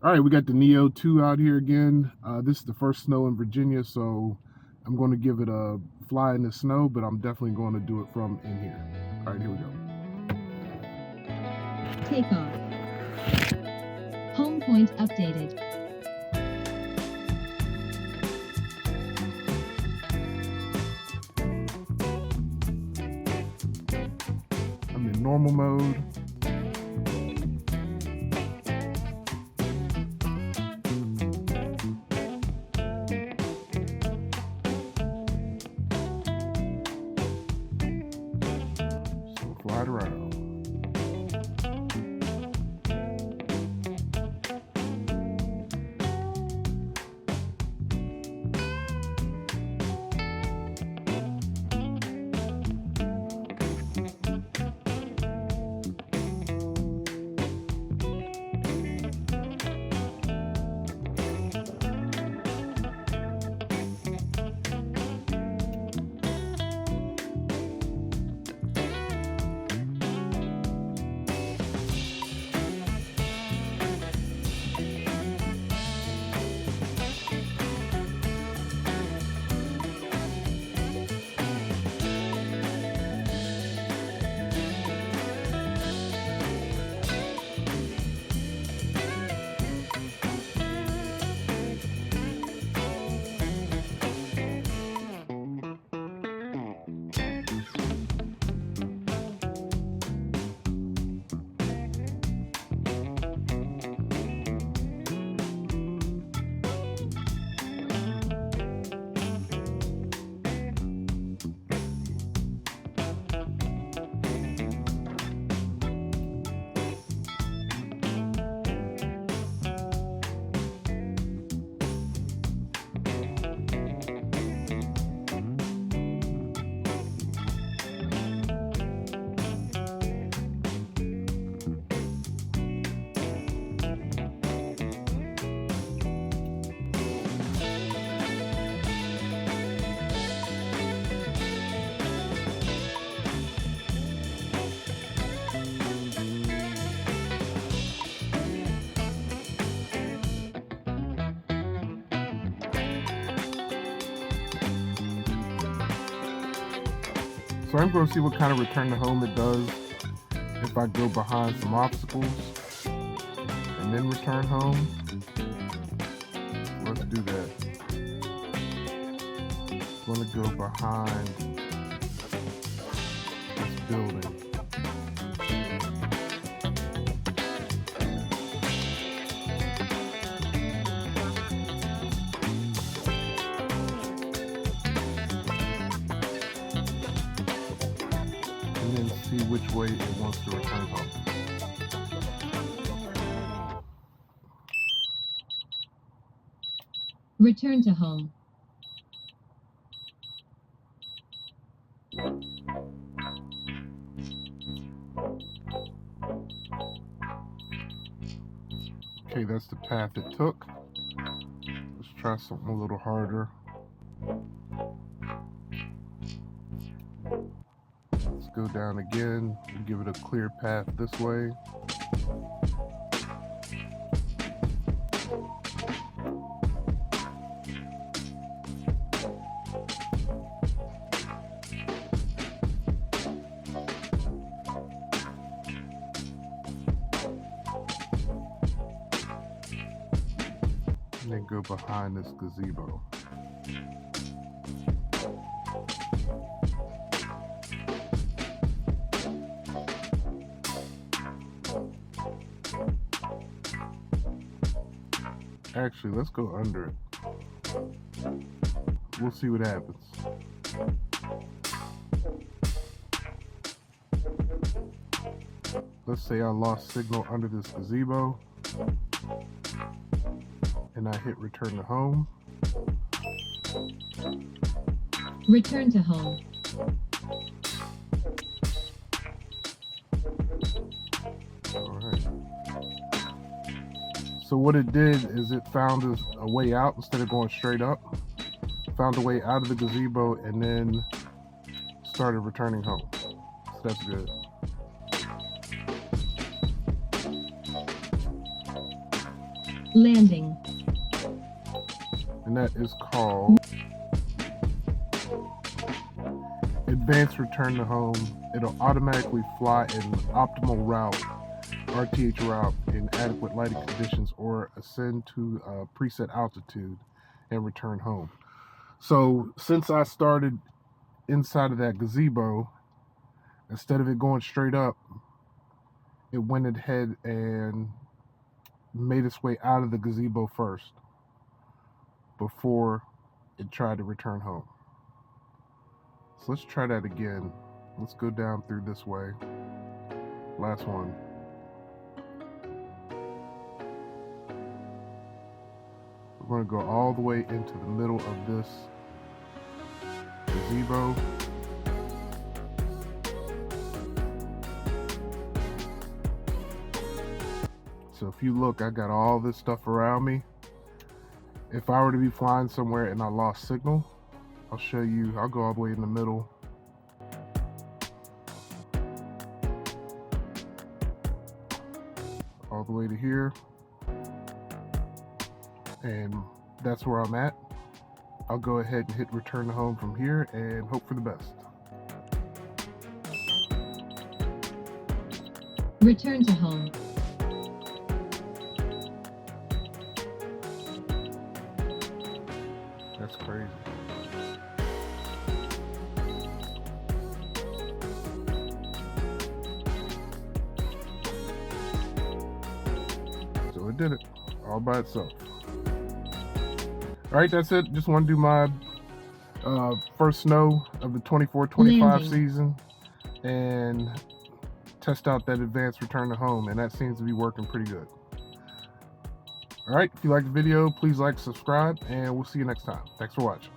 All right, we got the NEO 2 out here again. This is the first snow in Virginia, so I'm going to give it a fly in the snow, but I'm definitely going to do it from in here. All right, here we go. Takeoff. Home point updated. I'm in normal mode. So fly it around. So I'm going to see what kind of return to home it does if I go behind some obstacles and then return home. Let's do that. I'm going to go behind this building. And then see which way it wants to return home. Return to home. Okay, that's the path it took. Let's try something a little harder. Let's go down again and give it a clear path this way. And then go behind this gazebo. Actually, let's go under it. We'll see what happens. Let's say I lost signal under this gazebo and I hit return to home. Return to home. Alright. So what it did is it found a way out instead of going straight up. Found a way out of the gazebo and then started returning home. So that's good. Landing. And that is called Advanced Return to Home. It'll automatically fly an optimal route, RTH route, in adequate lighting conditions, or ascend to a preset altitude and return home. So since I started inside of that gazebo, instead of it going straight up, it went ahead and made its way out of the gazebo first before it tried to return home. So let's try that again. Let's go down through this way. Last one. We're going to go all the way into the middle of this gazebo. So if you look, I got all this stuff around me. If I were to be flying somewhere and I lost signal, I'll show you. I'll go all the way in the middle. All the way to here. And that's where I'm at. I'll go ahead and hit return to home from here and hope for the best. Return to home. That's crazy. So it did it all by itself. All right, that's it. Just want to do my first snow of the 24-25 season and test out that advanced return to home, and that seems to be working pretty good. All right, if you like the video, please like, subscribe, and we'll see you next time. Thanks for watching.